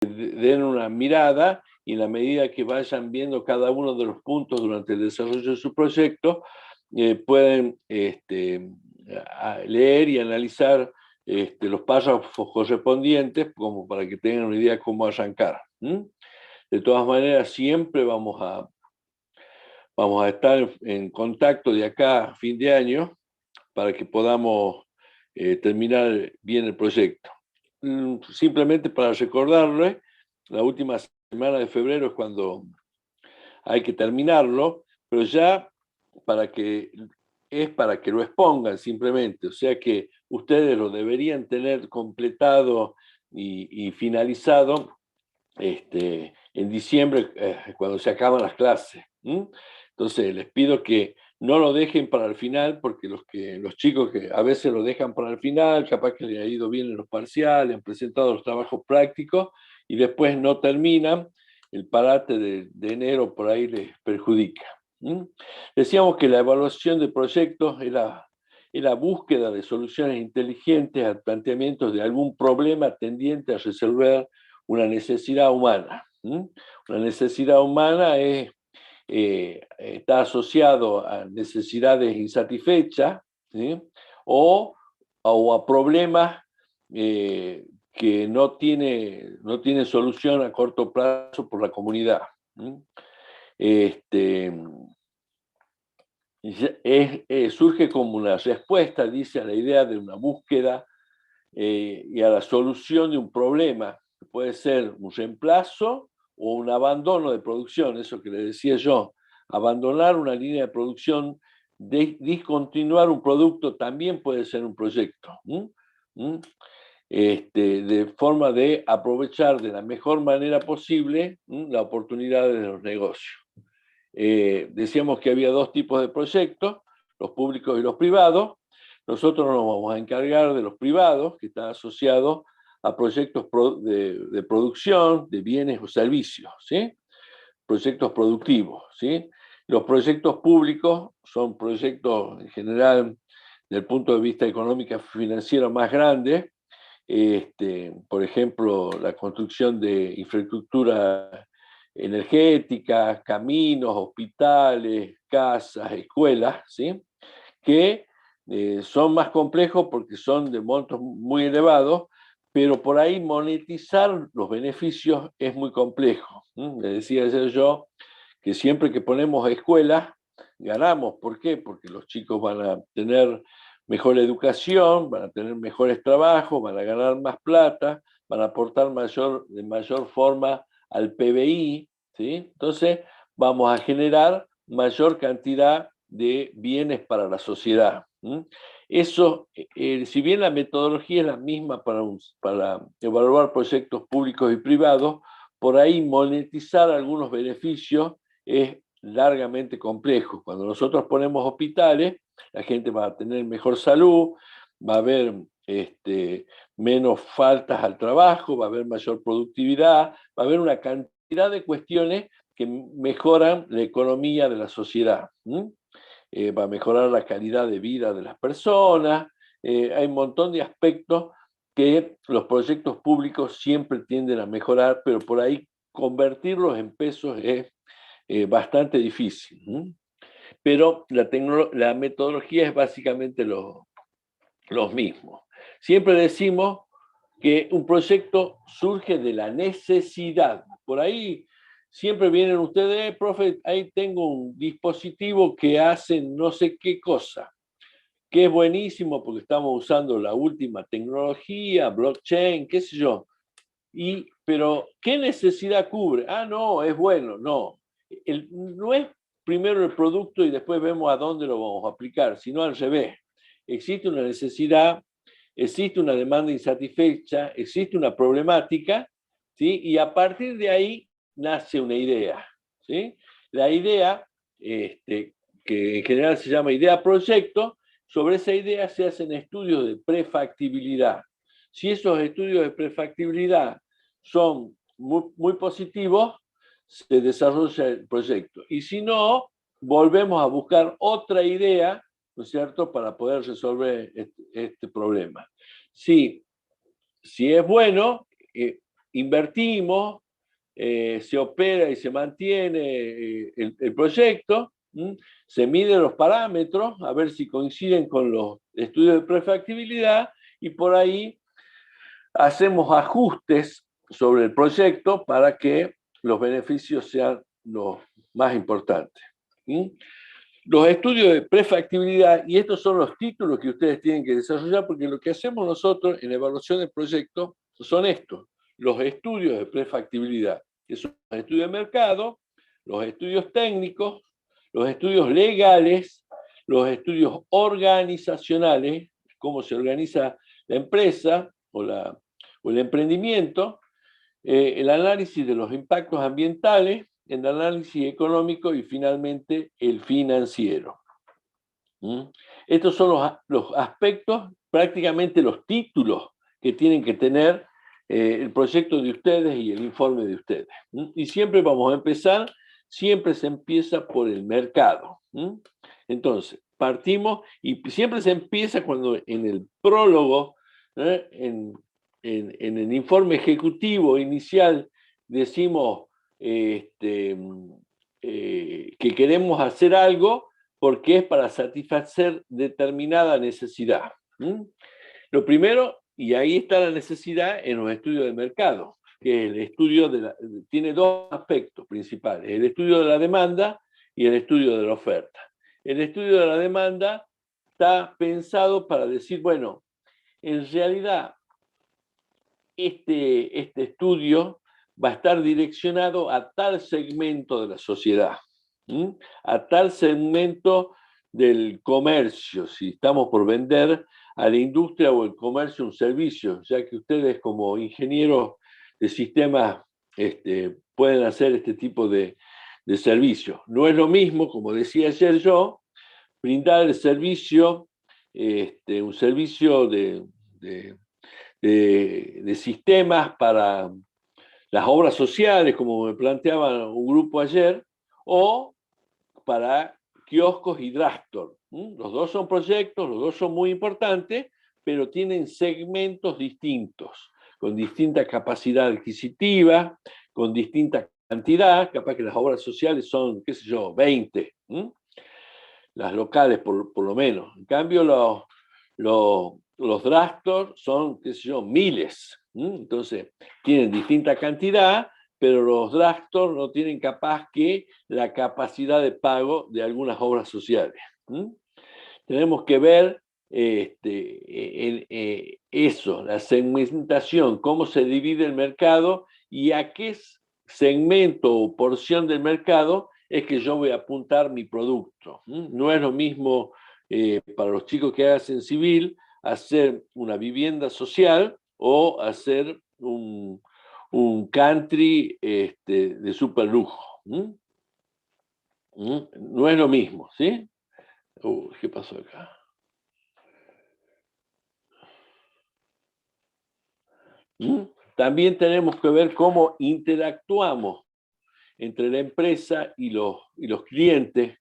den una mirada y en la medida que vayan viendo cada uno de los puntos durante el desarrollo de su proyecto, pueden leer y analizar los párrafos correspondientes como para que tengan una idea de cómo arrancar. De todas maneras, siempre vamos a estar en contacto de acá a fin de año para que podamos terminar bien el proyecto. Simplemente para recordarle, la última semana de febrero es cuando hay que terminarlo, pero ya para que lo expongan simplemente, o sea que ustedes lo deberían tener completado y finalizado en diciembre, cuando se acaban las clases. Entonces les pido que no lo dejen para el final, porque los chicos que a veces lo dejan para el final, capaz que les ha ido bien en los parciales, han presentado los trabajos prácticos y después no terminan, el parate de enero por ahí les perjudica. Decíamos que la evaluación de proyectos es la búsqueda de soluciones inteligentes al planteamiento de algún problema tendiente a resolver una necesidad humana. Una necesidad humana está asociado a necesidades insatisfechas, ¿sí? o a problemas que no tiene solución a corto plazo por la comunidad. Surge como una respuesta, dice, a la idea de una búsqueda y a la solución de un problema, que puede ser un reemplazo o un abandono de producción, eso que le decía yo, abandonar una línea de producción, discontinuar un producto también puede ser un proyecto, de forma de aprovechar de la mejor manera posible la oportunidad de los negocios. Decíamos que había dos tipos de proyectos, los públicos y los privados. Nosotros nos vamos a encargar de los privados, que están asociados a proyectos de producción de bienes o servicios, ¿sí? Proyectos productivos, ¿sí? Los proyectos públicos son proyectos, en general, desde el punto de vista económico y financiero más grandes. Por ejemplo, la construcción de infraestructura energética, caminos, hospitales, casas, escuelas, ¿sí? Que son más complejos porque son de montos muy elevados, pero por ahí monetizar los beneficios es muy complejo. Le decía ayer yo que siempre que ponemos escuelas, ganamos. ¿Por qué? Porque los chicos van a tener mejor educación, van a tener mejores trabajos, van a ganar más plata, van a aportar de mayor forma al PBI, ¿sí? Entonces vamos a generar mayor cantidad de bienes para la sociedad. Eso, si bien la metodología es la misma para evaluar proyectos públicos y privados, por ahí monetizar algunos beneficios es largamente complejo. Cuando nosotros ponemos hospitales, la gente va a tener mejor salud, va a haber menos faltas al trabajo, va a haber mayor productividad, va a haber una cantidad de cuestiones que mejoran la economía de la sociedad. Va a mejorar la calidad de vida de las personas. Hay un montón de aspectos que los proyectos públicos siempre tienden a mejorar, pero por ahí convertirlos en pesos es bastante difícil. Pero la metodología es básicamente los mismos. Siempre decimos que un proyecto surge de la necesidad. Por ahí siempre vienen ustedes, profe, ahí tengo un dispositivo que hace no sé qué cosa, que es buenísimo porque estamos usando la última tecnología, blockchain, qué sé yo. Pero, ¿qué necesidad cubre? Ah, no, es bueno. No. No es primero el producto y después vemos a dónde lo vamos a aplicar, sino al revés. Existe una necesidad, existe una demanda insatisfecha, existe una problemática, ¿sí? Y a partir de ahí nace una idea, ¿sí? La idea, que en general se llama idea proyecto, sobre esa idea se hacen estudios de prefactibilidad. Si esos estudios de prefactibilidad son muy positivos, se desarrolla el proyecto. Y si no, volvemos a buscar otra idea, ¿no es cierto?, para poder resolver este problema. Si es bueno, invertimos, se opera y se mantiene el proyecto, se miden los parámetros, a ver si coinciden con los estudios de prefactibilidad, y por ahí hacemos ajustes sobre el proyecto para que los beneficios sean los más importantes. Los estudios de prefactibilidad, y estos son los títulos que ustedes tienen que desarrollar, porque lo que hacemos nosotros en evaluación del proyecto son estos, los estudios de prefactibilidad, que son los estudios de mercado, los estudios técnicos, los estudios legales, los estudios organizacionales, cómo se organiza la empresa o el emprendimiento, el análisis de los impactos ambientales, el análisis económico y finalmente el financiero. Estos son los aspectos, prácticamente los títulos que tienen que tener el proyecto de ustedes y el informe de ustedes. Y siempre vamos a empezar, siempre se empieza por el mercado. Entonces, partimos y siempre se empieza cuando en el prólogo, en el informe ejecutivo inicial decimos que queremos hacer algo porque es para satisfacer determinada necesidad. Lo primero, y ahí está la necesidad en los estudios de mercado, que el estudio tiene dos aspectos principales, el estudio de la demanda y el estudio de la oferta. El estudio de la demanda está pensado para decir, bueno, en realidad este estudio va a estar direccionado a tal segmento de la sociedad, a tal segmento del comercio, si estamos por vender a la industria o el comercio un servicio, ya que ustedes como ingenieros de sistemas pueden hacer este tipo de servicio. No es lo mismo, como decía ayer yo, brindar el servicio, un servicio de sistemas para las obras sociales, como me planteaba un grupo ayer, o para kioscos y drugstore. Los dos son proyectos, los dos son muy importantes, pero tienen segmentos distintos, con distinta capacidad adquisitiva, con distinta cantidad, capaz que las obras sociales son, qué sé yo, 20, las locales por lo menos. En cambio, los drugstore son, qué sé yo, miles. Entonces, tienen distinta cantidad, pero los drugstore no tienen capaz que la capacidad de pago de algunas obras sociales. Tenemos que ver eso, la segmentación, cómo se divide el mercado y a qué segmento o porción del mercado es que yo voy a apuntar mi producto. No es lo mismo para los chicos que hacen civil hacer una vivienda social o hacer un country de super lujo. No es lo mismo, ¿sí? ¿Qué pasó acá? También tenemos que ver cómo interactuamos entre la empresa y los clientes,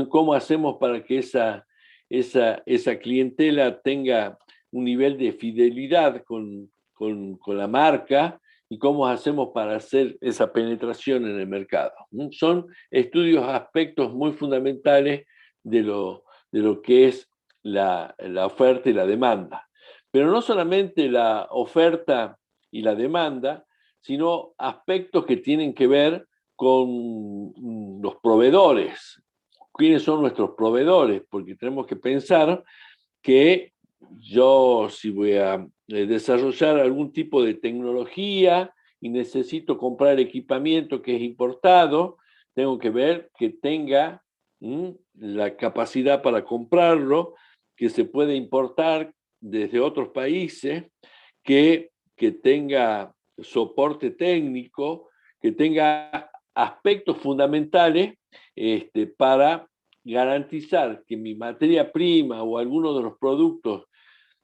cómo hacemos para que esa clientela tenga un nivel de fidelidad con la marca y cómo hacemos para hacer esa penetración en el mercado. Son estudios, aspectos muy fundamentales de lo que es la oferta y la demanda. Pero no solamente la oferta y la demanda, sino aspectos que tienen que ver con los proveedores. ¿Quiénes son nuestros proveedores? Porque tenemos que pensar que yo, si voy a desarrollar algún tipo de tecnología y necesito comprar equipamiento que es importado, tengo que ver que tenga la capacidad para comprarlo, que se puede importar desde otros países, que tenga soporte técnico, que tenga aspectos fundamentales para garantizar que mi materia prima o alguno de los productos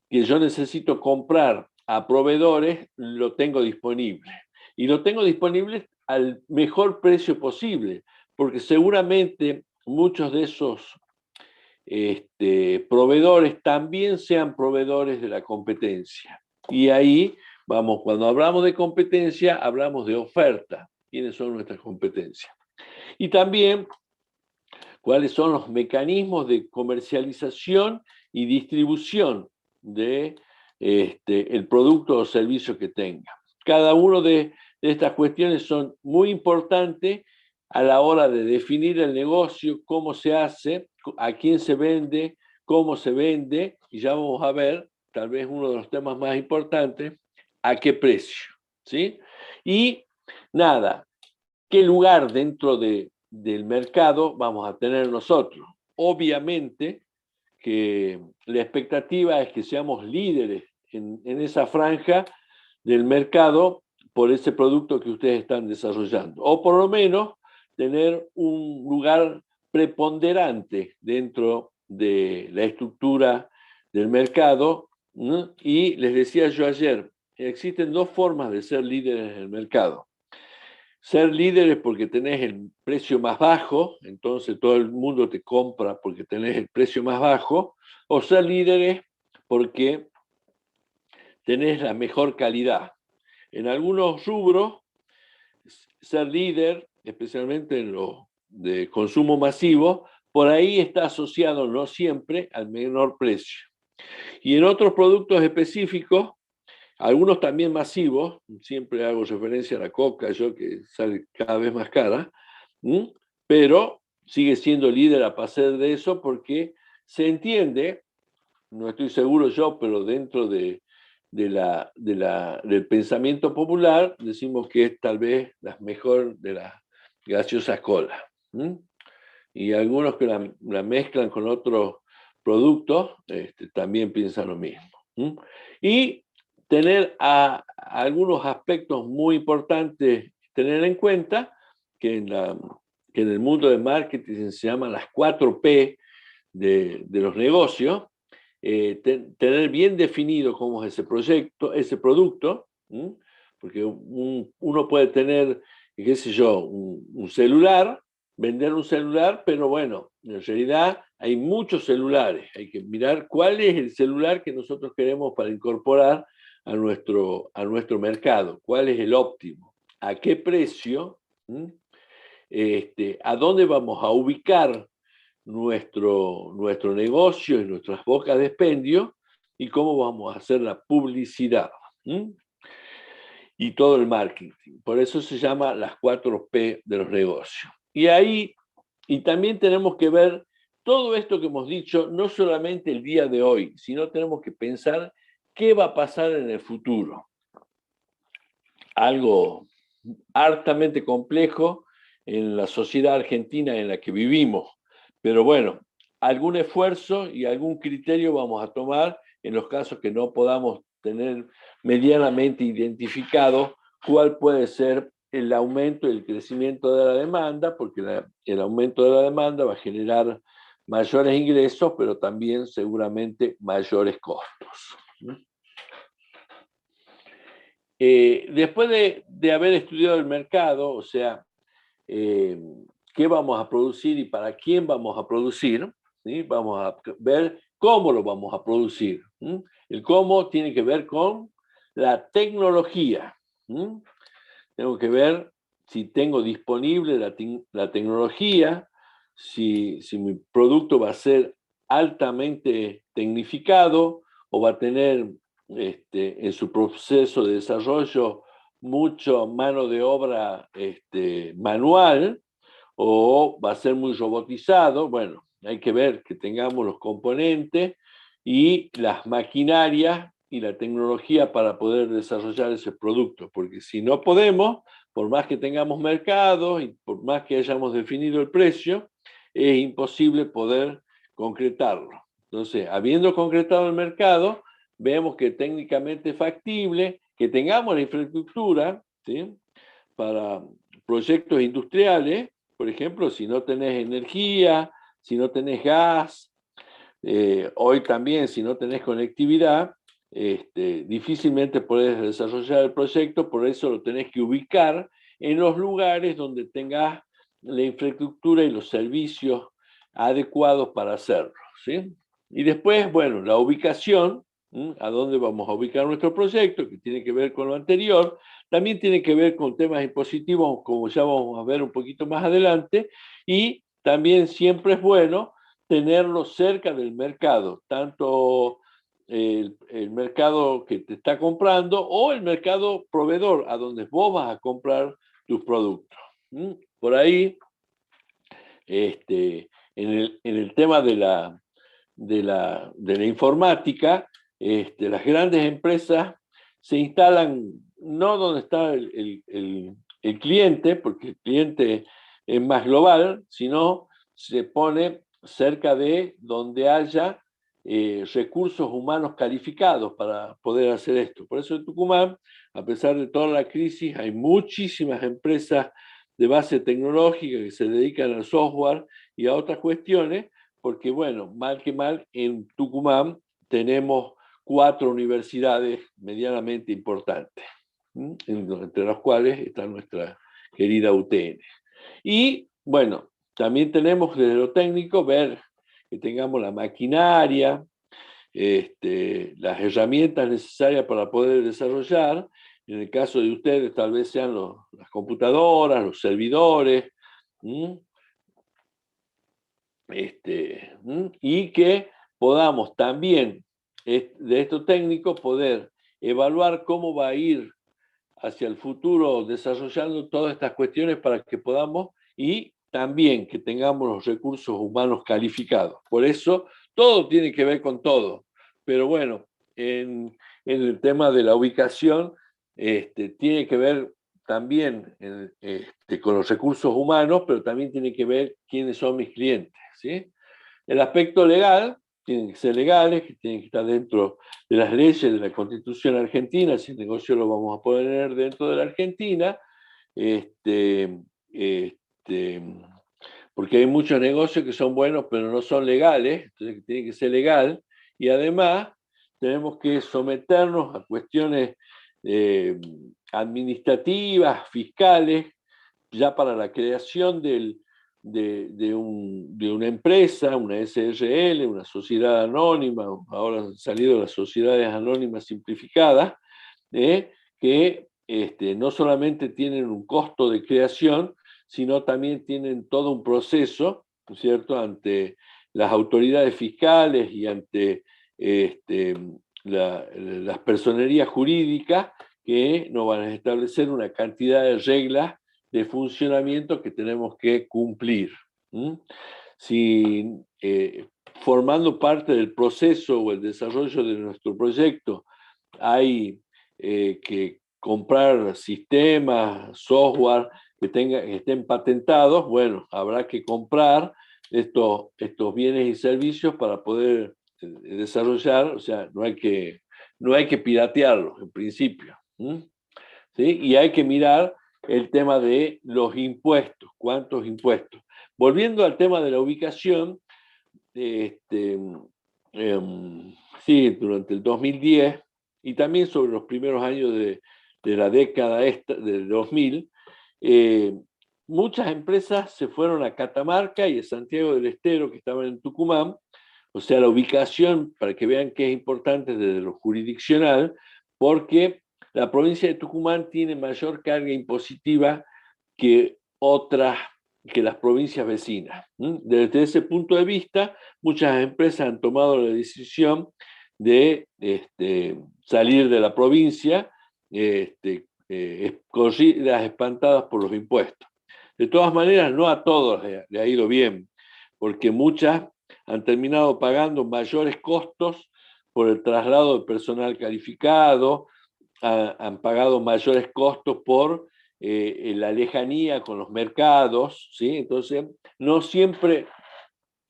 que yo necesito comprar a proveedores lo tengo disponible. Y lo tengo disponible al mejor precio posible, porque seguramente muchos de esos proveedores también sean proveedores de la competencia. Y ahí Cuando hablamos de competencia, hablamos de oferta. ¿Quiénes son nuestras competencias? Y también cuáles son los mecanismos de comercialización y distribución de el producto o servicio que tenga. Cada una de estas cuestiones son muy importantes a la hora de definir el negocio, cómo se hace, a quién se vende, cómo se vende, y ya vamos a ver, tal vez uno de los temas más importantes, a qué precio, ¿sí? Y nada, qué lugar dentro del mercado vamos a tener nosotros. Obviamente que la expectativa es que seamos líderes en esa franja del mercado por ese producto que ustedes están desarrollando, o por lo menos tener un lugar preponderante dentro de la estructura del mercado, ¿no? Y les decía yo ayer, existen dos formas de ser líderes en el mercado. Ser líderes porque tenés el precio más bajo, entonces todo el mundo te compra porque tenés el precio más bajo, o ser líderes porque tenés la mejor calidad. En algunos rubros, ser líder, especialmente en los de consumo masivo, por ahí está asociado no siempre al menor precio. Y en otros productos específicos, algunos también masivos, siempre hago referencia a la coca, yo que sale cada vez más cara, pero sigue siendo líder a pasar de eso porque se entiende, no estoy seguro yo, pero dentro del pensamiento popular decimos que es tal vez la mejor de las gaseosas cola. Y algunos que la mezclan con otros productos también piensan lo mismo. Y tener algunos aspectos muy importantes, tener en cuenta que que en el mundo del marketing se llaman las 4P de los negocios, tener bien definido cómo es ese proyecto, ese producto, porque uno puede tener, qué sé yo, un celular, vender un celular, pero bueno, en realidad hay muchos celulares, hay que mirar cuál es el celular que nosotros queremos para incorporar a nuestro mercado, cuál es el óptimo, a qué precio, a dónde vamos a ubicar nuestro negocio y nuestras bocas de expendio y cómo vamos a hacer la publicidad y todo el marketing. Por eso se llama las 4P de los negocios. Y también tenemos que ver todo esto que hemos dicho, no solamente el día de hoy, sino tenemos que pensar qué va a pasar en el futuro. Algo hartamente complejo en la sociedad argentina en la que vivimos. Pero bueno, algún esfuerzo y algún criterio vamos a tomar en los casos que no podamos tener medianamente identificado cuál puede ser el aumento y el crecimiento de la demanda, porque el aumento de la demanda va a generar mayores ingresos, pero también seguramente mayores costos. Después de haber estudiado el mercado, o sea, qué vamos a producir y para quién vamos a producir, ¿sí? Vamos a ver cómo lo vamos a producir. El cómo tiene que ver con la tecnología. Tengo que ver si tengo disponible la tecnología, si mi producto va a ser altamente tecnificado o va a tener en su proceso de desarrollo mucha mano de obra manual o va a ser muy robotizado. Bueno, hay que ver que tengamos los componentes y las maquinarias y la tecnología para poder desarrollar ese producto, porque si no podemos, por más que tengamos mercado y por más que hayamos definido el precio, es imposible poder concretarlo. Entonces, habiendo concretado el mercado, vemos que técnicamente es factible, que tengamos la infraestructura, ¿sí? Para proyectos industriales, por ejemplo, si no tenés energía, si no tenés gas, hoy también si no tenés conectividad, difícilmente podés desarrollar el proyecto, por eso lo tenés que ubicar en los lugares donde tengas la infraestructura y los servicios adecuados para hacerlo, ¿sí? Y después, bueno, la ubicación a dónde vamos a ubicar nuestro proyecto, que tiene que ver con lo anterior. También tiene que ver con temas impositivos, como ya vamos a ver un poquito más adelante, y también siempre es bueno tenerlo cerca del mercado, tanto el mercado que te está comprando o el mercado proveedor, a donde vos vas a comprar tus productos. Por ahí, en el tema de la informática, las grandes empresas se instalan no donde está el cliente, porque el cliente es más global, sino se pone cerca de donde haya recursos humanos calificados para poder hacer esto. Por eso en Tucumán, a pesar de toda la crisis, hay muchísimas empresas de base tecnológica que se dedican al software y a otras cuestiones, porque bueno, mal que mal, en Tucumán tenemos 4 universidades medianamente importantes, entre las cuales está nuestra querida UTN. Y bueno, también tenemos desde lo técnico ver que tengamos la maquinaria, las herramientas necesarias para poder desarrollar. En el caso de ustedes, tal vez sean las computadoras, los servidores, y que podamos también, de esto técnico, poder evaluar cómo va a ir hacia el futuro desarrollando todas estas cuestiones para que podamos y también que tengamos los recursos humanos calificados. Por eso todo tiene que ver con todo. Pero bueno, en el tema de la ubicación, tiene que ver también con los recursos humanos, pero también tiene que ver quiénes son mis clientes, ¿sí? El aspecto legal, tienen que ser legales, que tienen que estar dentro de las leyes de la Constitución argentina, si el negocio lo vamos a poner dentro de la Argentina, este, este, porque hay muchos negocios que son buenos pero no son legales, entonces tiene que ser legal, y además tenemos que someternos a cuestiones administrativas, fiscales, ya para la creación de una empresa, una SRL, una sociedad anónima, ahora han salido las sociedades anónimas simplificadas, que no solamente tienen un costo de creación, sino también tienen todo un proceso, ¿no es cierto?, ante las autoridades fiscales y ante las personerías jurídicas que nos van a establecer una cantidad de reglas de funcionamiento que tenemos que cumplir. Si formando parte del proceso o el desarrollo de nuestro proyecto hay que comprar sistemas, software que estén patentados, bueno, habrá que comprar estos bienes y servicios para poder desarrollar, o sea, no hay que piratearlos en principio. ¿Sí? Y hay que mirar el tema de los impuestos, cuántos impuestos. Volviendo al tema de la ubicación, sí, durante el 2010 y también sobre los primeros años de la década del 2000, muchas empresas se fueron a Catamarca y a Santiago del Estero, que estaban en Tucumán, o sea, la ubicación, para que vean que es importante desde lo jurisdiccional, porque la provincia de Tucumán tiene mayor carga impositiva que que las provincias vecinas. Desde ese punto de vista, muchas empresas han tomado la decisión de salir de la provincia, corridas, espantadas por los impuestos. De todas maneras, no a todos le ha ido bien, porque muchas han terminado pagando mayores costos por el traslado de personal calificado, han pagado mayores costos por la lejanía con los mercados, ¿sí? Entonces, no siempre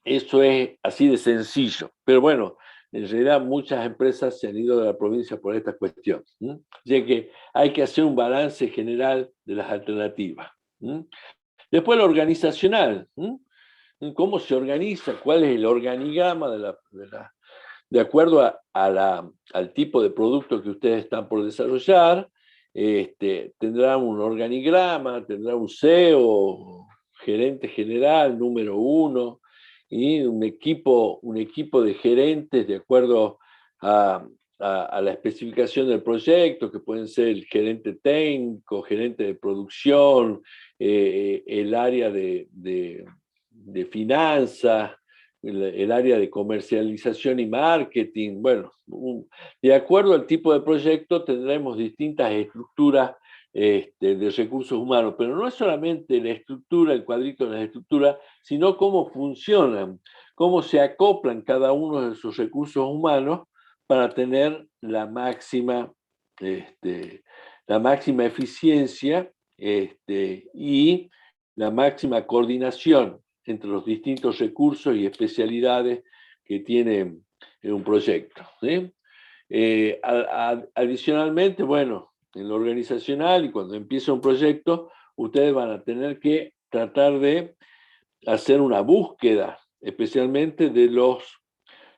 eso es así de sencillo, pero bueno, en realidad muchas empresas se han ido de la provincia por esta cuestión. Así que hay que hacer un balance general de las alternativas. Después lo organizacional. ¿Cómo se organiza? ¿Cuál es el organigrama de acuerdo al tipo de producto que ustedes están por desarrollar? Tendrán un organigrama, tendrá un CEO, gerente general, número 1, y un equipo de gerentes de acuerdo a la especificación del proyecto, que pueden ser el gerente técnico, gerente de producción, el área de finanzas, el área de comercialización y marketing. Bueno, de acuerdo al tipo de proyecto tendremos distintas estructuras de recursos humanos, pero no es solamente la estructura, el cuadrito de la estructura, sino cómo funcionan, cómo se acoplan cada uno de esos recursos humanos para tener la máxima eficiencia y la máxima coordinación entre los distintos recursos y especialidades que tiene un proyecto, ¿sí? Adicionalmente, bueno, en lo organizacional y cuando empieza un proyecto, ustedes van a tener que tratar de hacer una búsqueda, especialmente de los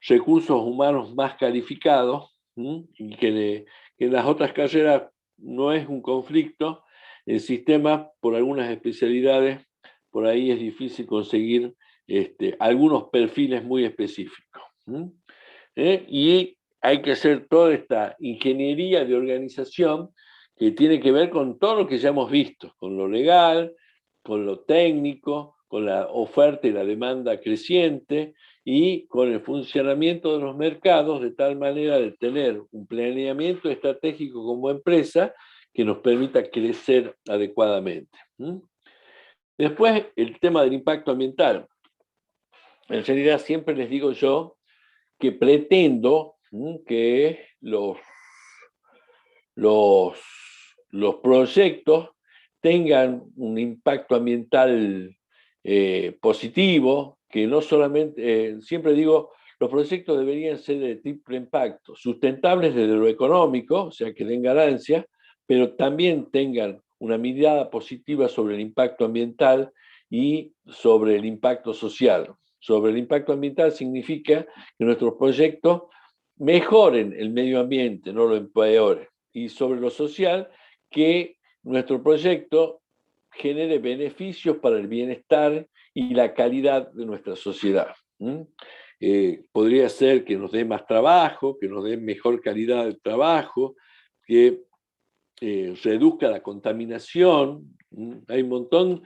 recursos humanos más calificados, y que en las otras carreras no es un conflicto. El sistema, por algunas especialidades, por ahí es difícil conseguir algunos perfiles muy específicos. Y hay que hacer toda esta ingeniería de organización que tiene que ver con todo lo que ya hemos visto, con lo legal, con lo técnico, con la oferta y la demanda creciente y con el funcionamiento de los mercados, de tal manera de tener un planeamiento estratégico como empresa que nos permita crecer adecuadamente. Después, el tema del impacto ambiental. En realidad, siempre les digo yo que pretendo que los, los proyectos tengan un impacto ambiental positivo, que no solamente, siempre digo, los proyectos deberían ser de triple impacto, sustentables desde lo económico, o sea, que den ganancias, pero también tengan una mirada positiva sobre el impacto ambiental y sobre el impacto social. Sobre el impacto ambiental significa que nuestros proyectos mejoren el medio ambiente, no lo empeoren. Y sobre lo social, que nuestro proyecto genere beneficios para el bienestar y la calidad de nuestra sociedad. Podría ser que nos dé más trabajo, que nos dé mejor calidad de trabajo, que reduzca la contaminación. Hay un montón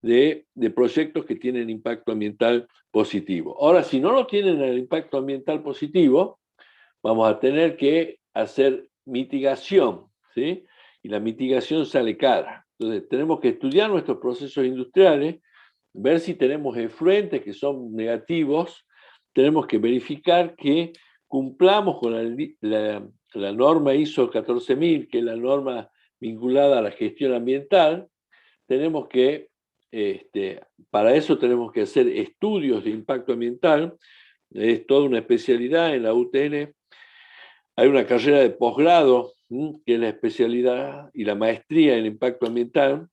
de proyectos que tienen impacto ambiental positivo. Ahora, si no lo tienen el impacto ambiental positivo, vamos a tener que hacer mitigación, ¿sí? Y la mitigación sale cara. Entonces, tenemos que estudiar nuestros procesos industriales, ver si tenemos efluentes que son negativos, tenemos que verificar que cumplamos con la norma ISO 14000, que es la norma vinculada a la gestión ambiental. Tenemos que, para eso tenemos que hacer estudios de impacto ambiental, es toda una especialidad en la UTN. Hay una carrera de posgrado, que es la especialidad y la maestría en impacto ambiental.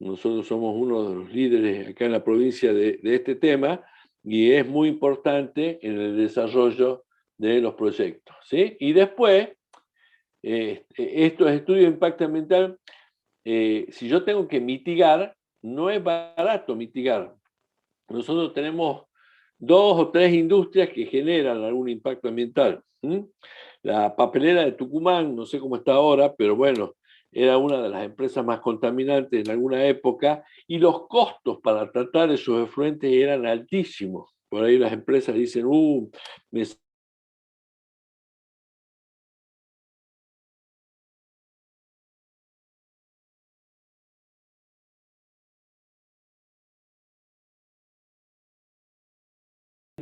Nosotros somos uno de los líderes acá en la provincia de este tema y es muy importante en el desarrollo de los proyectos, ¿sí? Y después, estos estudios de impacto ambiental, si yo tengo que mitigar, no es barato mitigar. Nosotros tenemos 2 o 3 industrias que generan algún impacto ambiental. La papelera de Tucumán, no sé cómo está ahora, pero bueno, era una de las empresas más contaminantes en alguna época y los costos para tratar esos efluentes eran altísimos. Por ahí las empresas dicen, me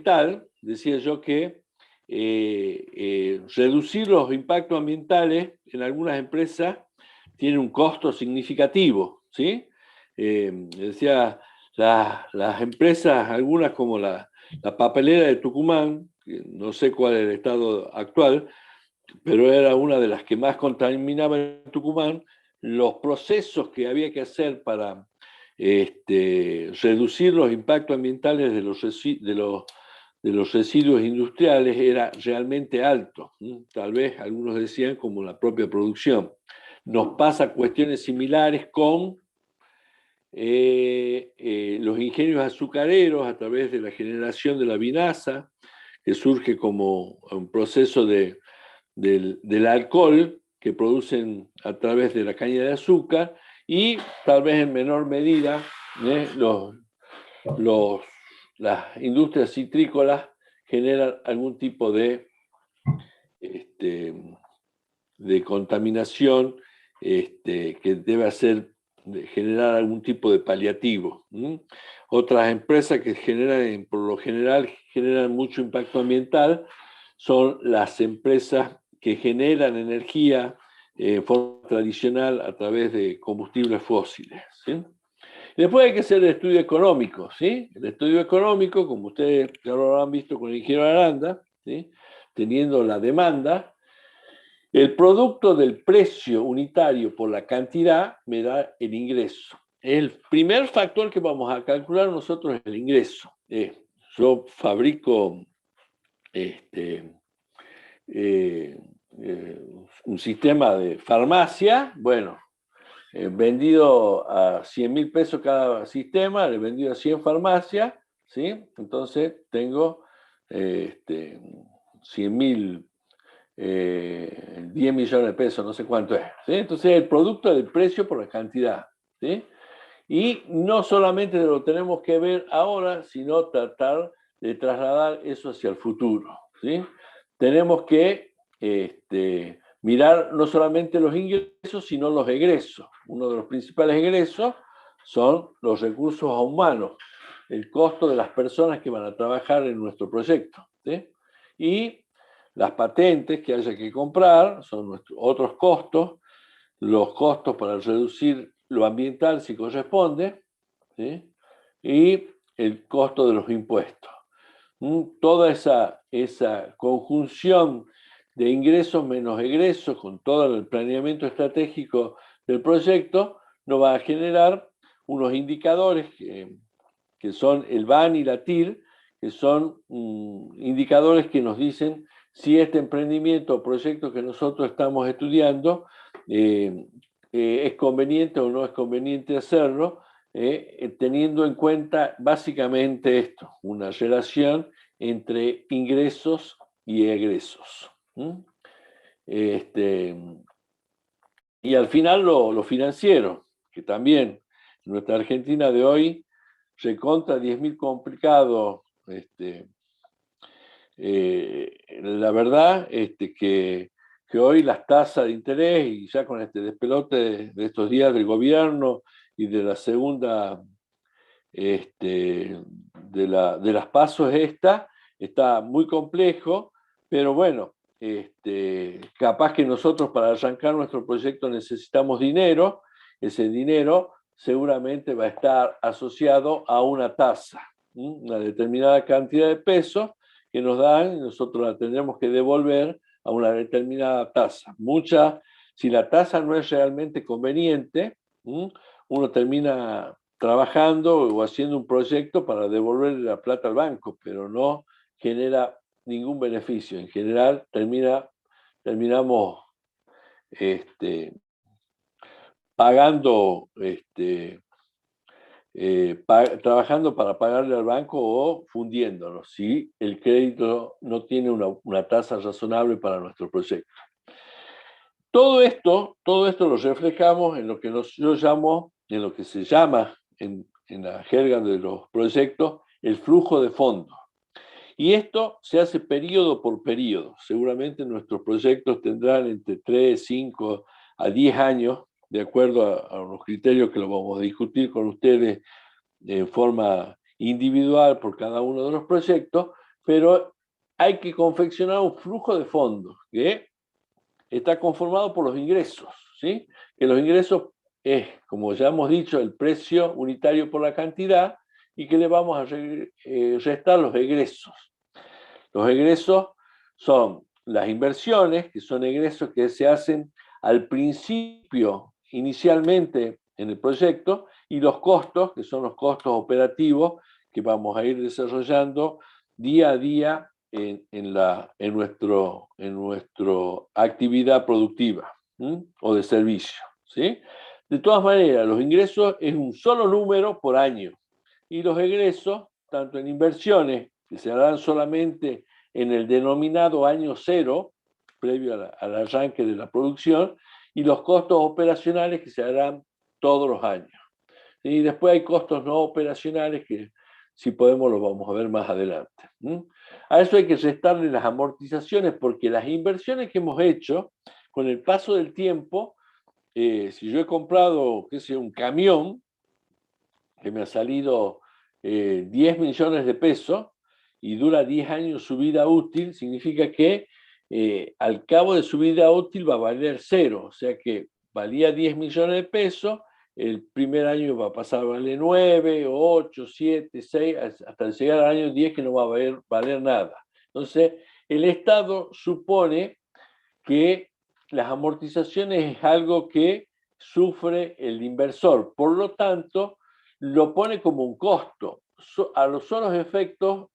tal, decía yo que reducir los impactos ambientales en algunas empresas tiene un costo significativo, ¿sí? Decía, las empresas, algunas como la papelera de Tucumán, no sé cuál es el estado actual, pero era una de las que más contaminaba en Tucumán, los procesos que había que hacer para reducir los impactos ambientales de los residuos industriales era realmente alto. Tal vez algunos decían como la propia producción. Nos pasa cuestiones similares con los ingenios azucareros a través de la generación de la vinaza, que surge como un proceso de del alcohol que producen a través de la caña de azúcar y tal vez en menor medida las industrias citrícolas generan algún tipo de contaminación que debe generar algún tipo de paliativo. Otras empresas que por lo general, generan mucho impacto ambiental son las empresas que generan energía en forma tradicional a través de combustibles fósiles. ¿Sí? Después hay que hacer el estudio económico. ¿Sí? El estudio económico, como ustedes ya lo habrán visto con el ingeniero Aranda, ¿sí? Teniendo la demanda, el producto del precio unitario por la cantidad me da el ingreso. El primer factor que vamos a calcular nosotros es el ingreso. Yo fabrico un sistema de farmacia, bueno, vendido a 100.000 pesos cada sistema, le he vendido a 100 farmacias, ¿sí? Entonces tengo 100.000 10 millones de pesos, no sé cuánto es. ¿Sí? Entonces, el producto del precio por la cantidad. ¿Sí? Y no solamente lo tenemos que ver ahora, sino tratar de trasladar eso hacia el futuro. ¿Sí? Tenemos que mirar no solamente los ingresos, sino los egresos. Uno de los principales egresos son los recursos humanos, el costo de las personas que van a trabajar en nuestro proyecto. ¿Sí? Y las patentes que haya que comprar son nuestros otros costos, los costos para reducir lo ambiental si corresponde, ¿sí? Y el costo de los impuestos. Toda esa conjunción de ingresos menos egresos con todo el planeamiento estratégico del proyecto nos va a generar unos indicadores que son el BAN y la TIR, que son indicadores que nos dicen si este emprendimiento o proyecto que nosotros estamos estudiando es conveniente o no es conveniente hacerlo, teniendo en cuenta básicamente esto, una relación entre ingresos y egresos. Y al final lo financiero, que también en nuestra Argentina de hoy recontra 10.000 complicado. La verdad que hoy las tasas de interés, y ya con este despelote de estos días del gobierno y de la segunda, de las pasos está muy complejo, pero bueno, capaz que nosotros para arrancar nuestro proyecto necesitamos dinero, ese dinero seguramente va a estar asociado a una tasa, una determinada cantidad de pesos que nos dan y nosotros la tendremos que devolver a una determinada tasa. Si la tasa no es realmente conveniente, uno termina trabajando o haciendo un proyecto para devolverle la plata al banco, pero no genera ningún beneficio. En general terminamos pagando, trabajando para pagarle al banco o fundiéndonos, si el crédito no tiene una tasa razonable para nuestro proyecto. Todo esto lo reflejamos en lo que yo llamo, en lo que se llama en la jerga de los proyectos, el flujo de fondos. Y esto se hace periodo por periodo. Seguramente nuestros proyectos tendrán entre 3, 5 a 10 años, de acuerdo a unos criterios que lo vamos a discutir con ustedes en forma individual por cada uno de los proyectos, pero hay que confeccionar un flujo de fondos que está conformado por los ingresos, ¿sí? Que los ingresos es, como ya hemos dicho, el precio unitario por la cantidad y que le vamos a restar los egresos. Los egresos son las inversiones, que son egresos que se hacen al principio, inicialmente en el proyecto, y los costos, que son los costos operativos que vamos a ir desarrollando día a día en nuestra actividad productiva o de servicio. ¿Sí? De todas maneras, los ingresos es un solo número por año y los egresos, tanto en inversiones que se harán solamente en el denominado año cero, previo al arranque de la producción, y los costos operacionales que se harán todos los años. Y después hay costos no operacionales que, si podemos, los vamos a ver más adelante. A eso hay que restarle las amortizaciones, porque las inversiones que hemos hecho, con el paso del tiempo, si yo he comprado, qué sé, un camión que me ha salido 10 millones de pesos y dura 10 años su vida útil, significa que al cabo de su vida útil va a valer cero, o sea que valía 10 millones de pesos, el primer año va a pasar a valer 9, 8, 7, 6, hasta llegar al año 10 que no va a valer nada. Entonces, el Estado supone que las amortizaciones es algo que sufre el inversor, por lo tanto, lo pone como un costo. A los solos efectos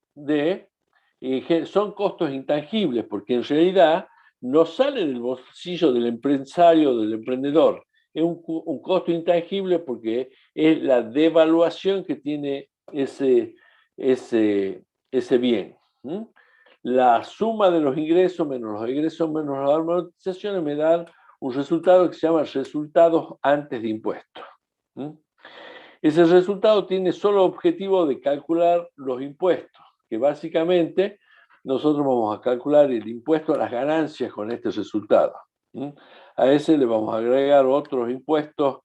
son costos intangibles, porque en realidad no sale del bolsillo del empresario, del emprendedor. Es un costo intangible porque es la devaluación que tiene ese bien. La suma de los ingresos menos los egresos menos las amortizaciones me dan un resultado que se llama resultados antes de impuestos. Ese resultado tiene solo objetivo de calcular los impuestos, que básicamente nosotros vamos a calcular el impuesto a las ganancias con este resultado. A ese le vamos a agregar otros impuestos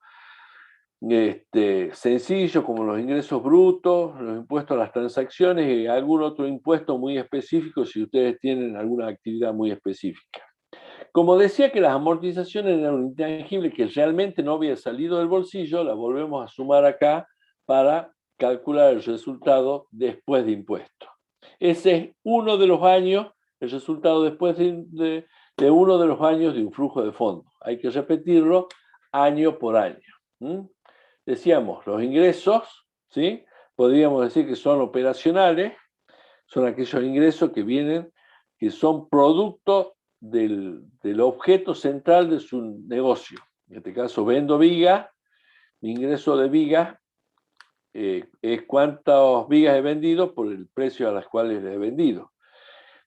sencillos, como los ingresos brutos, los impuestos a las transacciones y algún otro impuesto muy específico si ustedes tienen alguna actividad muy específica. Como decía que las amortizaciones eran un intangible que realmente no había salido del bolsillo, la volvemos a sumar acá para calcular el resultado después de impuestos. Ese es uno de los años, el resultado después de uno de los años de un flujo de fondos. Hay que repetirlo año por año. Decíamos, los ingresos, ¿sí? Podríamos decir que son operacionales, son aquellos ingresos que vienen, que son producto del objeto central de su negocio. En este caso, vendo vigas, mi ingreso de vigas es cuántas vigas he vendido por el precio a las cuales le he vendido.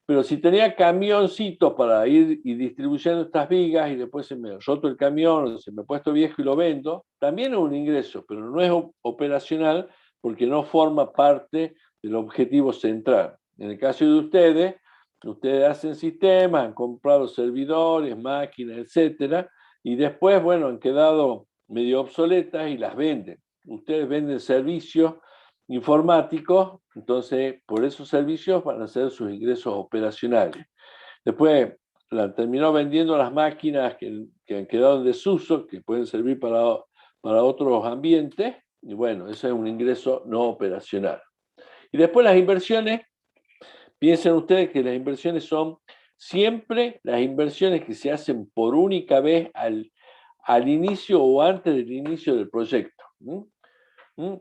Pero si tenía camioncitos para ir y distribuyendo estas vigas y después se me ha roto el camión, se me ha puesto viejo y lo vendo, también es un ingreso, pero no es operacional porque no forma parte del objetivo central. En el caso de ustedes hacen sistemas, han comprado servidores, máquinas, etcétera, y después, bueno, han quedado medio obsoletas y las venden. Ustedes venden servicios informáticos, entonces por esos servicios van a ser sus ingresos operacionales. Después terminó vendiendo las máquinas que han quedado en desuso, que pueden servir para otros ambientes, y bueno, eso es un ingreso no operacional. Y después las inversiones, piensen ustedes que las inversiones son siempre las inversiones que se hacen por única vez al inicio o antes del inicio del proyecto.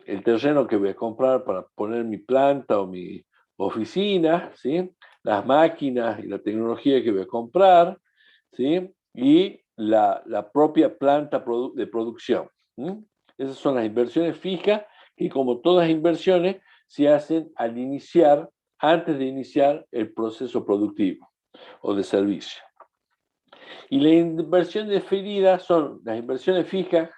El terreno que voy a comprar para poner mi planta o mi oficina, ¿sí? Las máquinas y la tecnología que voy a comprar, ¿sí? Y la propia planta de producción. Esas son las inversiones fijas que, como todas inversiones, se hacen antes de iniciar el proceso productivo o de servicio. Y la inversión deferida son las inversiones fijas,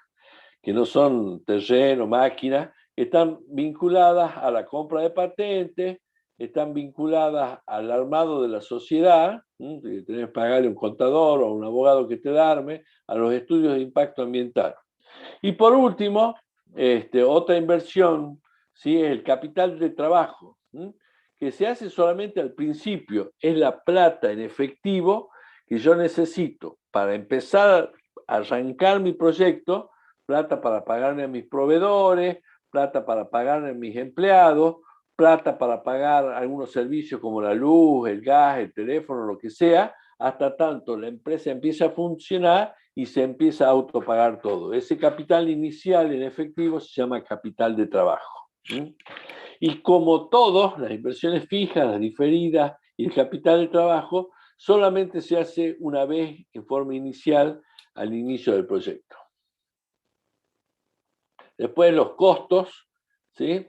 que no son terreno, máquina, que están vinculadas a la compra de patentes, están vinculadas al armado de la sociedad, que tenés que pagarle a un contador o a un abogado que te arme, a los estudios de impacto ambiental. Y por último, otra inversión, ¿sí? Es el capital de trabajo, que se hace solamente al principio, es la plata en efectivo que yo necesito para empezar a arrancar mi proyecto, plata para pagarme a mis proveedores, plata para pagarme a mis empleados, plata para pagar algunos servicios como la luz, el gas, el teléfono, lo que sea, hasta tanto la empresa empieza a funcionar y se empieza a autopagar todo. Ese capital inicial en efectivo se llama capital de trabajo. Y como todos, las inversiones fijas, las diferidas y el capital de trabajo, solamente se hace una vez en forma inicial al inicio del proyecto. Después los costos, ¿sí?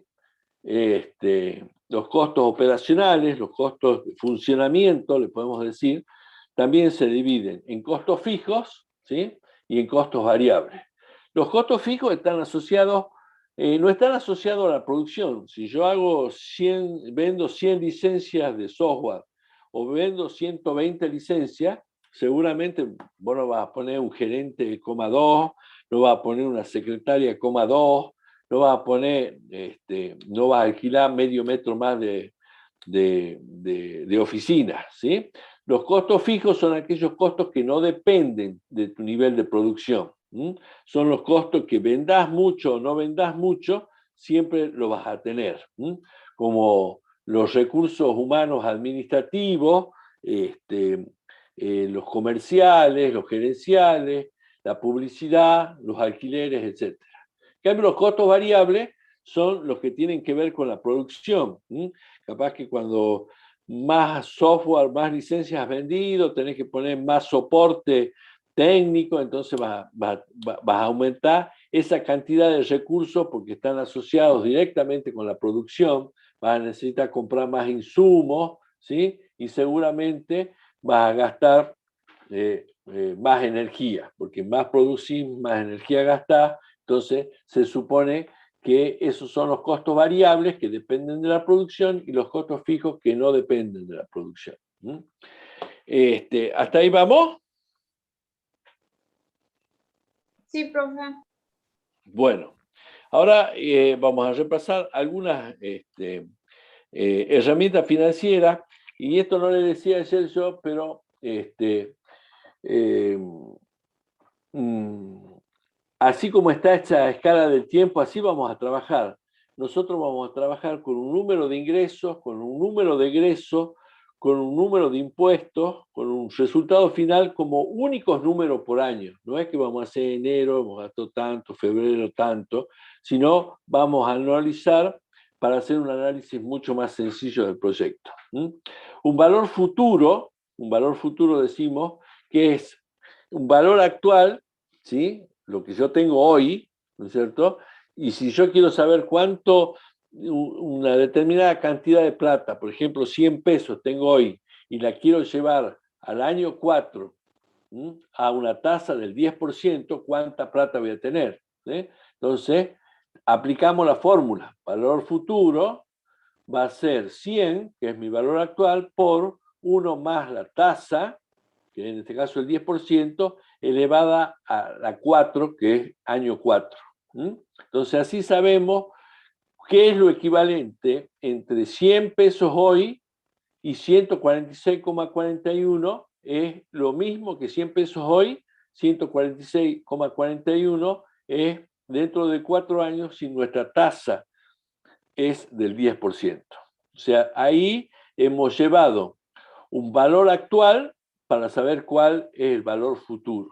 Los costos operacionales, los costos de funcionamiento, le podemos decir, también se dividen en costos fijos, ¿sí? Y en costos variables. Los costos fijos están asociados, no están asociados a la producción. Si yo vendo 100 licencias de software o vendo 120 licencias, seguramente vos no vas a poner un gerente, coma 2, no vas a poner una secretaria, coma 2, no vas a poner, no vas a alquilar medio metro más de oficinas, ¿sí? Los costos fijos son aquellos costos que no dependen de tu nivel de producción. ¿Sí? Son los costos que vendás mucho o no vendás mucho, siempre lo vas a tener. ¿Sí? Como los recursos humanos administrativos, los comerciales, los gerenciales, la publicidad, los alquileres, etc. En cambio, los costos variables son los que tienen que ver con la producción. ¿Sí? Capaz que cuando más software, más licencias has vendido, tenés que poner más soporte técnico, entonces vas a aumentar esa cantidad de recursos porque están asociados directamente con la producción, vas a necesitar comprar más insumos, ¿sí? Y seguramente vas a gastar más energía, porque más producís, más energía gastás, entonces se supone que esos son los costos variables que dependen de la producción y los costos fijos que no dependen de la producción. ¿Hasta ahí vamos? Sí, profe. Bueno, ahora vamos a repasar algunas herramientas financieras, y esto no le decía ayer yo, pero así como está esta escala del tiempo, así vamos a trabajar. Nosotros vamos a trabajar con un número de ingresos, con un número de egresos, con un número de impuestos, con un resultado final como únicos números por año. No es que vamos a hacer enero, hemos gastado tanto, febrero tanto, sino vamos a analizar para hacer un análisis mucho más sencillo del proyecto. Un valor futuro decimos que es un valor actual, ¿sí? Lo que yo tengo hoy, ¿no es cierto? Y si yo quiero saber cuánto, una determinada cantidad de plata, por ejemplo, 100 pesos tengo hoy, y la quiero llevar al año 4 a una tasa del 10%, ¿cuánta plata voy a tener? ¿Sí? Entonces, aplicamos la fórmula. Valor futuro va a ser 100, que es mi valor actual, por 1 más la tasa, que en este caso el 10%, elevada a la 4, que es año 4. Entonces así sabemos qué es lo equivalente entre 100 pesos hoy y 146,41 es lo mismo que 100 pesos hoy, 146,41 es dentro de 4 años si nuestra tasa es del 10%. O sea, ahí hemos llevado un valor actual para saber cuál es el valor futuro.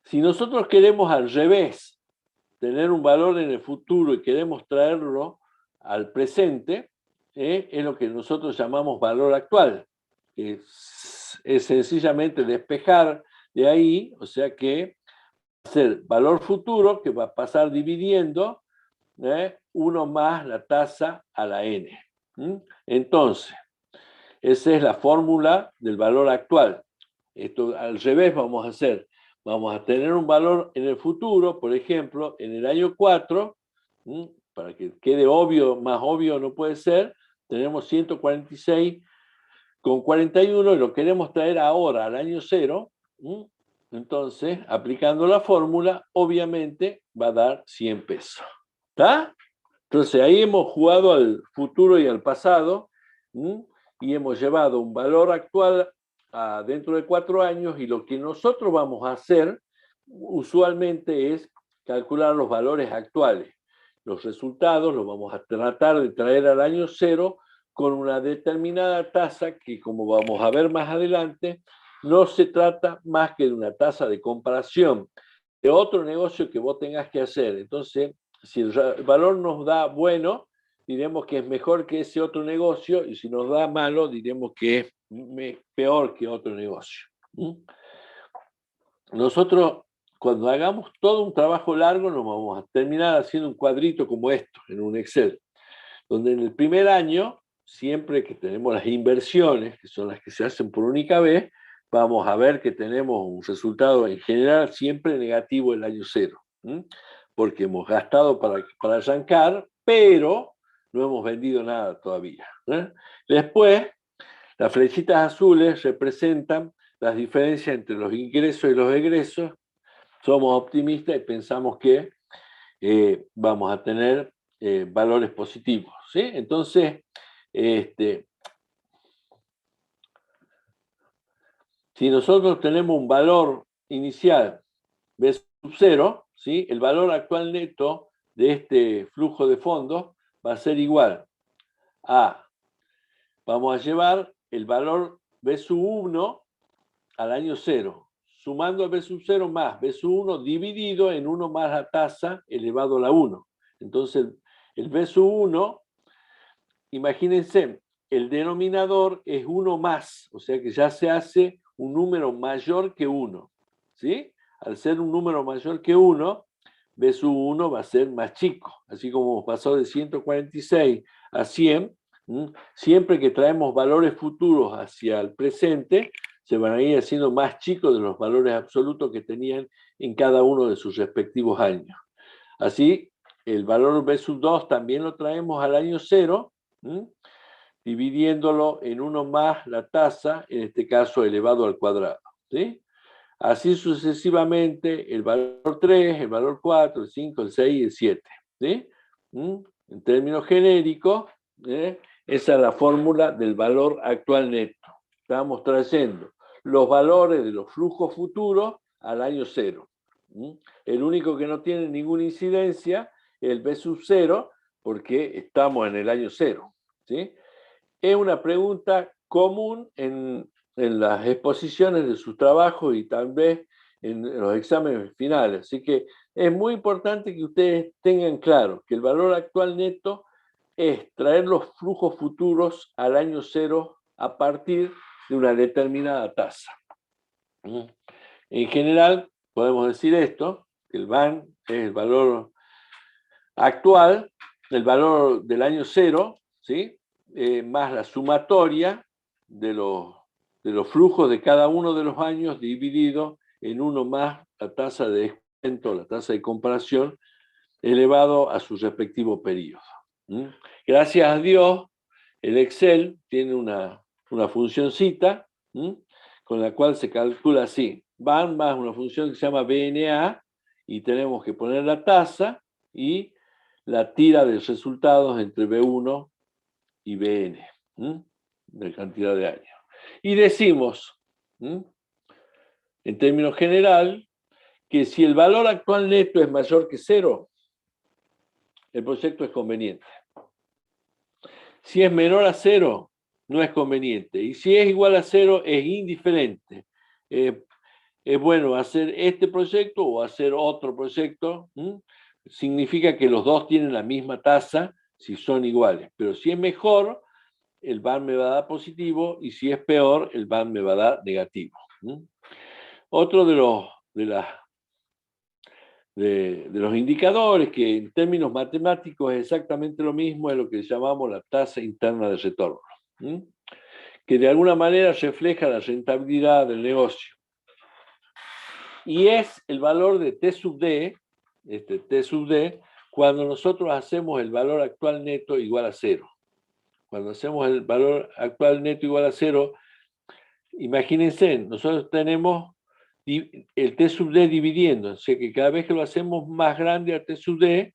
Si nosotros queremos al revés, tener un valor en el futuro y queremos traerlo al presente, es lo que nosotros llamamos valor actual, que es sencillamente despejar de ahí, o sea que hacer valor futuro que va a pasar dividiendo 1 más la tasa a la n. Entonces, esa es la fórmula del valor actual. Esto al revés vamos a hacer. Vamos a tener un valor en el futuro, por ejemplo, en el año 4, para que quede obvio, más obvio no puede ser, tenemos 146,41 y lo queremos traer ahora al año 0. Entonces, aplicando la fórmula, obviamente va a dar 100 pesos. ¿Está? Entonces, ahí hemos jugado al futuro y al pasado, y hemos llevado un valor actual a dentro de 4 años, y lo que nosotros vamos a hacer usualmente es calcular los valores actuales. Los resultados los vamos a tratar de traer al año 0 con una determinada tasa que, como vamos a ver más adelante, no se trata más que de una tasa de comparación de otro negocio que vos tengas que hacer. Entonces, si el valor nos da bueno, diremos que es mejor que ese otro negocio, y si nos da malo, diremos que es peor que otro negocio. Nosotros, cuando hagamos todo un trabajo largo, nos vamos a terminar haciendo un cuadrito como esto, en un Excel, donde en el primer año, siempre que tenemos las inversiones, que son las que se hacen por única vez, vamos a ver que tenemos un resultado en general siempre negativo el año cero, porque hemos gastado para arrancar, pero no hemos vendido nada todavía. Después, las flechitas azules representan las diferencias entre los ingresos y los egresos. Somos optimistas y pensamos que vamos a tener valores positivos, ¿sí? Entonces, si nosotros tenemos un valor inicial B sub 0, ¿sí? El valor actual neto de este flujo de fondos va a ser igual a, vamos a llevar el valor B sub 1 al año 0, sumando a B sub 0 más B sub 1 dividido en 1 más la tasa elevado a la 1. Entonces, el B sub 1, imagínense, el denominador es 1 más, o sea que ya se hace un número mayor que 1, ¿sí? Al ser un número mayor que 1, B sub 1 va a ser más chico, así como pasó de 146 a 100, siempre que traemos valores futuros hacia el presente, se van a ir haciendo más chicos de los valores absolutos que tenían en cada uno de sus respectivos años. Así, el valor B sub 2 también lo traemos al año 0, dividiéndolo en 1 más la tasa, en este caso elevado al cuadrado, ¿sí? Así sucesivamente, el valor 3, el valor 4, el 5, el 6 y el 7, ¿sí? En términos genéricos, esa es la fórmula del valor actual neto. Estamos trayendo los valores de los flujos futuros al año 0. El único que no tiene ninguna incidencia es el B sub 0, porque estamos en el año 0, ¿sí? Es una pregunta común en las exposiciones de sus trabajos y tal vez en los exámenes finales. Así que es muy importante que ustedes tengan claro que el valor actual neto es traer los flujos futuros al año 0 a partir de una determinada tasa. En general, podemos decir esto, que el VAN es el valor actual, el valor del año 0, ¿sí? Más la sumatoria de los flujos de cada uno de los años dividido en 1 más la tasa de descuento, la tasa de comparación, elevado a su respectivo periodo. Gracias a Dios, el Excel tiene una funcioncita con la cual se calcula así. VAN más una función que se llama BNA y tenemos que poner la tasa y la tira de resultados entre B1 y BN, de cantidad de años. Y decimos, en términos general, que si el valor actual neto es mayor que 0, el proyecto es conveniente. Si es menor a 0, no es conveniente. Y si es igual a 0, es indiferente. Es bueno hacer este proyecto o hacer otro proyecto. Significa que los dos tienen la misma tasa si son iguales. Pero si es mejor, el VAN me va a dar positivo, y si es peor, el VAN me va a dar negativo. Otro de los indicadores, que en términos matemáticos es exactamente lo mismo, es lo que llamamos la tasa interna de retorno, que de alguna manera refleja la rentabilidad del negocio. Y es el valor de T sub D, T sub D, cuando nosotros hacemos el valor actual neto igual a 0. Cuando hacemos el valor actual neto igual a 0, imagínense, nosotros tenemos el T sub D dividiendo, o sea que cada vez que lo hacemos más grande a T sub D,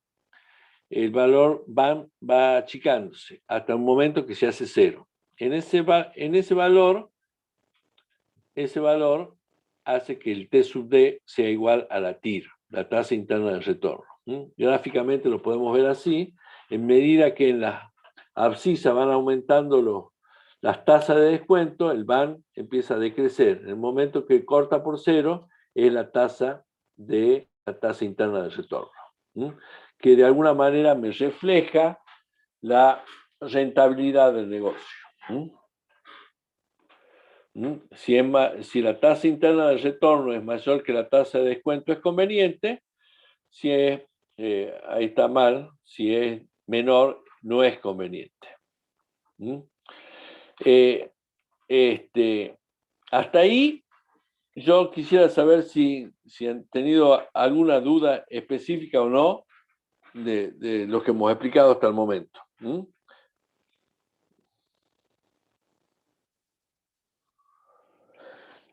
el valor va achicándose hasta un momento que se hace 0. En ese valor hace que el T sub D sea igual a la TIR, la tasa interna de retorno. Gráficamente lo podemos ver así. En medida que en las abscisas van aumentando las tasas de descuento, el VAN empieza a decrecer. En el momento que corta por 0, es la tasa interna de retorno, que de alguna manera me refleja la rentabilidad del negocio. Si la tasa interna de retorno es mayor que la tasa de descuento, es conveniente. Si es, ahí está mal. Si es menor, no es conveniente. Hasta ahí yo quisiera saber si han tenido alguna duda específica o no de lo que hemos explicado hasta el momento. ¿Mm?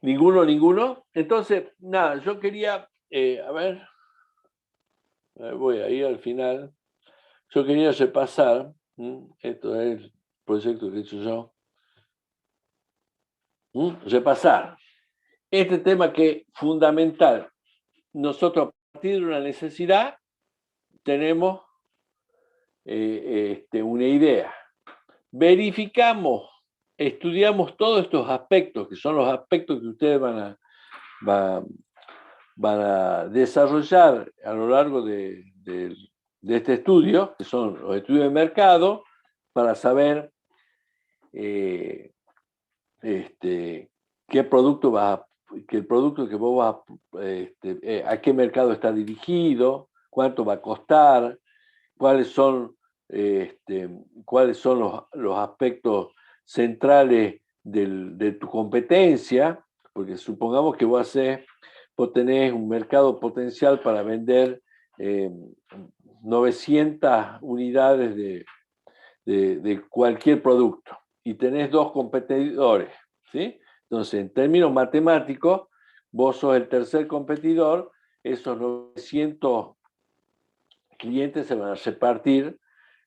¿Ninguno, ninguno? Entonces, nada, yo quería, a ver, voy ahí al final. Yo quería repasar, esto es el proyecto que he hecho yo, repasar este tema que es fundamental. Nosotros a partir de una necesidad tenemos una idea. Verificamos, estudiamos todos estos aspectos, que son los aspectos que ustedes van a desarrollar a lo largo de este estudio, que son los estudios de mercado, para saber qué producto que el producto que vos vas a qué mercado está dirigido, cuánto va a costar, cuáles son, cuáles son los aspectos centrales de tu competencia, porque supongamos que vos tenés un mercado potencial para vender 900 unidades de cualquier producto y tenés dos competidores, ¿sí? Entonces, en términos matemáticos, vos sos el tercer competidor, esos 900 clientes se van a repartir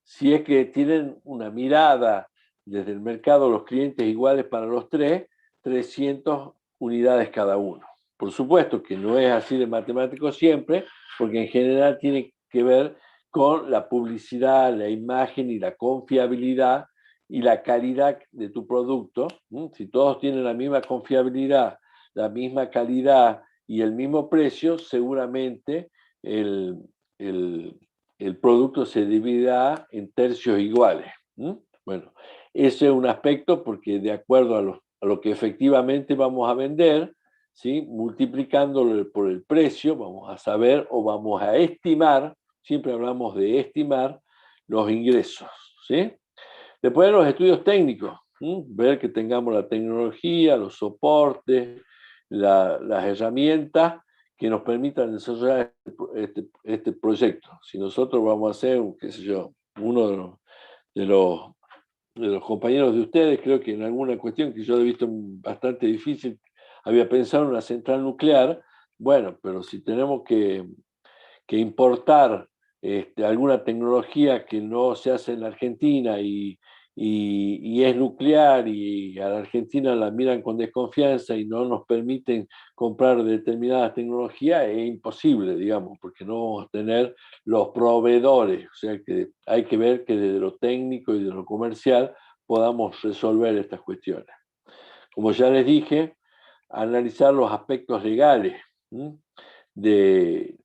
si es que tienen una mirada desde el mercado, los clientes iguales para los tres, 300 unidades cada uno. Por supuesto que no es así de matemático siempre, porque en general tiene que ver con la publicidad, la imagen y la confiabilidad y la calidad de tu producto. Si todos tienen la misma confiabilidad, la misma calidad y el mismo precio, seguramente el, el, el producto se dividirá en tercios iguales. Bueno, ese es un aspecto porque de acuerdo a lo que efectivamente vamos a vender, ¿sí? Multiplicándolo por el precio, vamos a saber o vamos a estimar, siempre hablamos de estimar los ingresos, ¿sí? Después los estudios técnicos, ver que tengamos la tecnología, los soportes, las herramientas que nos permitan desarrollar este proyecto. Si nosotros vamos a hacer, qué sé yo, uno de los, de los compañeros de ustedes, creo que en alguna cuestión que yo he visto bastante difícil, había pensado en una central nuclear, bueno, pero si tenemos que importar alguna tecnología que no se hace en la Argentina y es nuclear y a la Argentina la miran con desconfianza y no nos permiten comprar determinadas tecnologías, es imposible, digamos, porque no vamos a tener los proveedores. O sea que hay que ver que desde lo técnico y de lo comercial podamos resolver estas cuestiones. Como ya les dije, analizar los aspectos legales del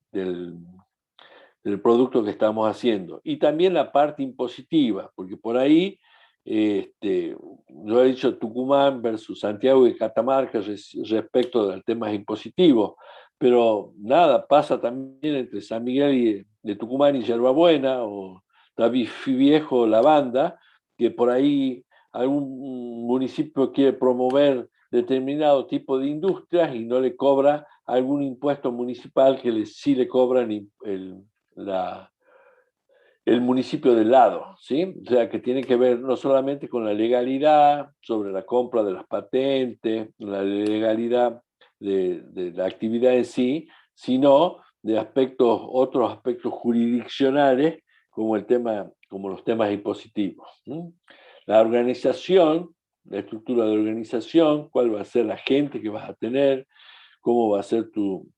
producto que estamos haciendo. Y también la parte impositiva, porque por ahí, yo he dicho Tucumán versus Santiago y Catamarca respecto de temas impositivos, pero nada, pasa también entre San Miguel de Tucumán y Yerbabuena, o David Viejo, La Banda, que por ahí algún municipio quiere promover determinado tipo de industrias y no le cobra algún impuesto municipal que sí le cobran el municipio del lado, ¿sí? O sea, que tiene que ver no solamente con la legalidad sobre la compra de las patentes, la legalidad de la actividad en sí, sino de otros aspectos jurisdiccionales como como los temas impositivos. La organización, la estructura de organización, cuál va a ser la gente que vas a tener, cómo va a ser tu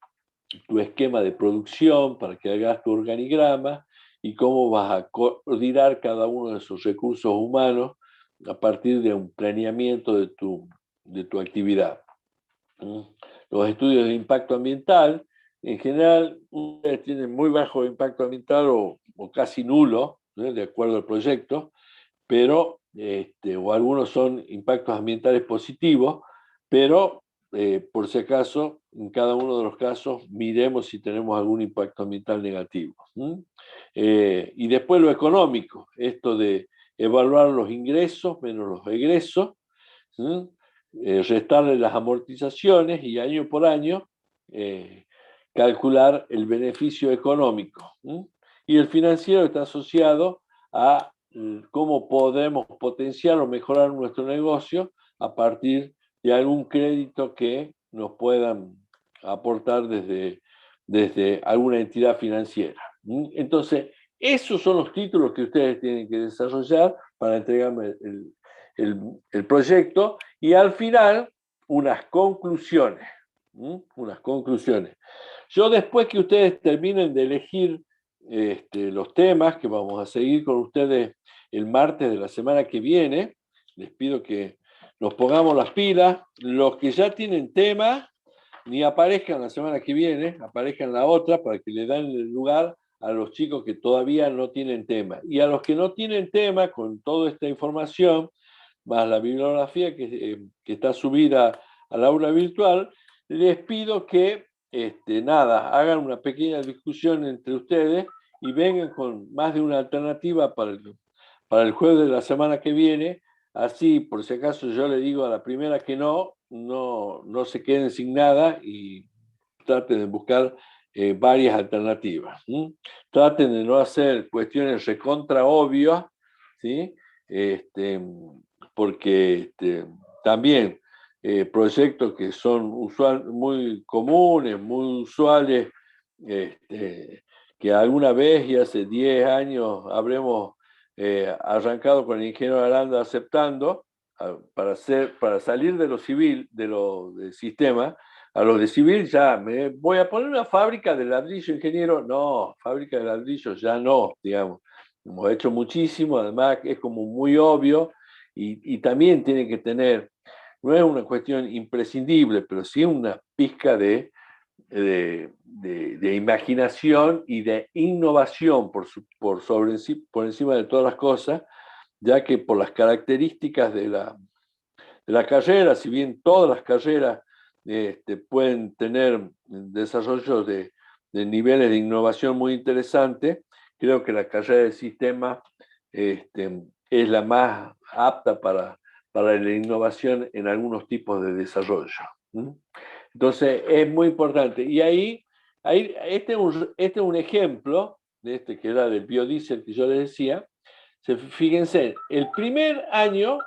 esquema de producción para que hagas tu organigrama y cómo vas a coordinar cada uno de esos recursos humanos a partir de un planeamiento de tu actividad. Los estudios de impacto ambiental, en general, ustedes tienen muy bajo impacto ambiental o casi nulo, de acuerdo al proyecto, pero, o algunos son impactos ambientales positivos, pero por si acaso, en cada uno de los casos, miremos si tenemos algún impacto ambiental negativo. Y después lo económico, esto de evaluar los ingresos menos los egresos, restarle las amortizaciones y año por año calcular el beneficio económico. Y el financiero está asociado a cómo podemos potenciar o mejorar nuestro negocio a partir de algún crédito que nos puedan aportar desde alguna entidad financiera. Entonces, esos son los títulos que ustedes tienen que desarrollar para entregarme el proyecto y al final unas conclusiones. Unas conclusiones. Yo después que ustedes terminen de elegir los temas que vamos a seguir con ustedes el martes de la semana que viene, les pido que nos pongamos las pilas. Los que ya tienen tema, ni aparezcan la semana que viene, aparezcan la otra para que le den el lugar a los chicos que todavía no tienen tema. Y a los que no tienen tema, con toda esta información, más la bibliografía que está subida al aula virtual, les pido que hagan una pequeña discusión entre ustedes y vengan con más de una alternativa para el jueves de la semana que viene. Así, por si acaso yo le digo a la primera que no se queden sin nada y traten de buscar varias alternativas. Traten de no hacer cuestiones recontra obvias, ¿sí? Porque también proyectos que son muy comunes, muy usuales, que alguna vez y hace 10 años habremos arrancado con el ingeniero Aranda aceptando para salir de lo civil, del sistema, a los de civil ya, me voy a poner una fábrica de ladrillo, ingeniero, no, fábrica de ladrillo ya no, digamos. Hemos hecho muchísimo, además es como muy obvio y también tiene que tener, no es una cuestión imprescindible, pero sí una pizca de imaginación y de innovación por encima de todas las cosas, ya que por las características de la carrera, si bien todas las carreras pueden tener desarrollos de niveles de innovación muy interesantes, creo que la carrera de sistemas es la más apta para la innovación en algunos tipos de desarrollo. Entonces, es muy importante. Y ahí este es un ejemplo de que era del biodiesel que yo les decía. Fíjense, el primer año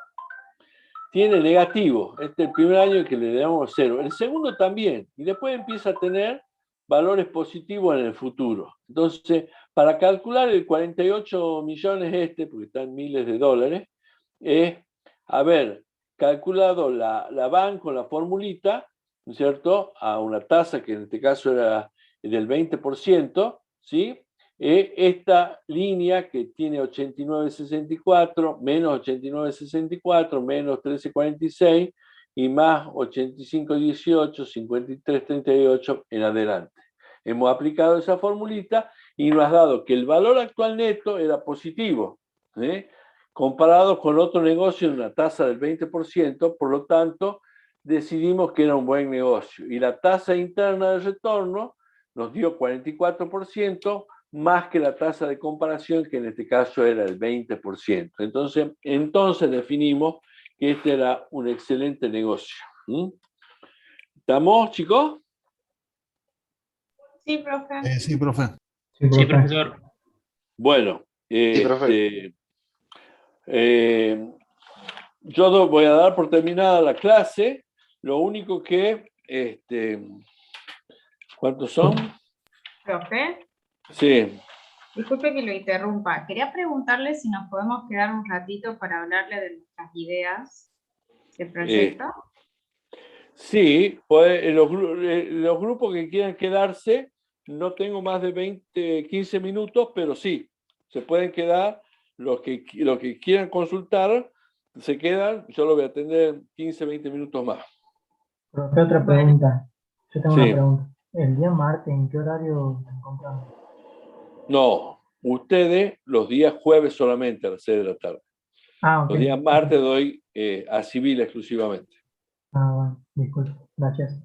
tiene negativo. Este es el primer año que le damos 0. El segundo también. Y después empieza a tener valores positivos en el futuro. Entonces, para calcular el 48 millones porque están miles de dólares, es haber calculado la BAN con la formulita, ¿no es cierto?, a una tasa que en este caso era del 20%, ¿sí? Esta línea que tiene 89,64, menos 89,64, menos 13,46 y más 85,18, 53,38 en adelante. Hemos aplicado esa formulita y nos ha dado que el valor actual neto era positivo, comparado con otro negocio en una tasa del 20%, por lo tanto, decidimos que era un buen negocio. Y la tasa interna de retorno nos dio 44%, más que la tasa de comparación, que en este caso era el 20%. Entonces definimos que este era un excelente negocio. ¿Estamos, chicos? Sí, profe. Sí, profe. Sí, profesor. Bueno, Sí, profe. yo voy a dar por terminada la clase. Lo único que, ¿cuántos son? Profe, Sí. disculpe que lo interrumpa. Quería preguntarle si nos podemos quedar un ratito para hablarle de nuestras ideas de proyecto. Sí, pues, los grupos que quieran quedarse, no tengo más de 15 minutos, pero sí, se pueden quedar. Los que quieran consultar, se quedan. Yo lo voy a atender 15, 20 minutos más. Profe, otra pregunta. Yo tengo Sí. una pregunta. El día martes, ¿en qué horario nos encontramos? No, ustedes los días jueves solamente a las 6 de la tarde. Ah, ok. Los días martes doy a civil exclusivamente. Ah, bueno, disculpe. Gracias.